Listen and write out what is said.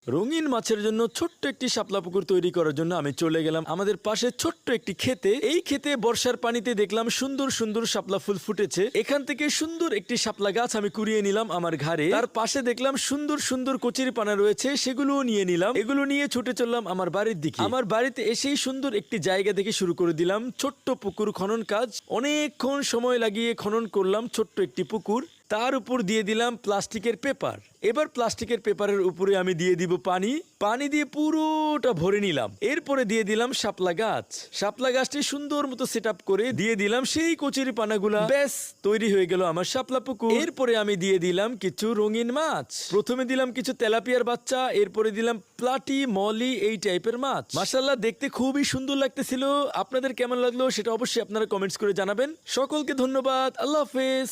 রঙিন মাছের জন্য ছোট্ট একটি শাপলা পুকুর তৈরি করার জন্য আমি চলে গেলাম আমাদের পাশে ছোট্ট একটি ক্ষেতে। এই ক্ষেতে বর্ষার পানিতে দেখলাম সুন্দর সুন্দর শাপলা ফুল ফুটেছে। এখান থেকে সুন্দর একটি শাপলা গাছ আমি কুড়িয়ে নিলাম আমার ঘাড়ে। তার পাশে দেখলাম সুন্দর সুন্দর কচুরিপানা রয়েছে, সেগুলোও নিয়ে নিলাম। এগুলো নিয়ে ছুটে চললাম আমার বাড়ির দিকে। আমার বাড়িতে এসেই সুন্দর একটি জায়গা থেকে শুরু করে দিলাম ছোট্ট পুকুর খনন কাজ। অনেকক্ষণ সময় লাগিয়ে খনন করলাম ছোট্ট একটি পুকুর। তার উপর দিয়ে দিলাম প্লাস্টিকের পেপার। এবার প্লাস্টিকের পেপারের উপরে আমি দিয়ে দিব পানি দিয়ে পুরোটা ভরে নিলাম। এরপরে দিয়ে দিলাম শাপলা গাছ। শাপলা গাছটি সুন্দর মতো সেট আপ করে দিয়ে দিলাম সেই কচুরি পানাগুলা। ব্যাস তৈরি হয়ে গেল আমার শাপলা পুকুর। এরপরে আমি দিয়ে দিলাম কিছু রঙিন মাছ। প্রথমে দিলাম কিছু তেলাপিয়ার বাচ্চা, এরপরে দিলাম প্লাটি, মলি, এই টাইপের মাছ। মাশাআল্লাহ, দেখতে খুবই সুন্দর লাগতেছিল। আপনাদের কেমন লাগলো সেটা অবশ্যই আপনারা কমেন্টস করে জানাবেন। সকলকে ধন্যবাদ। আল্লাহ হাফেজ।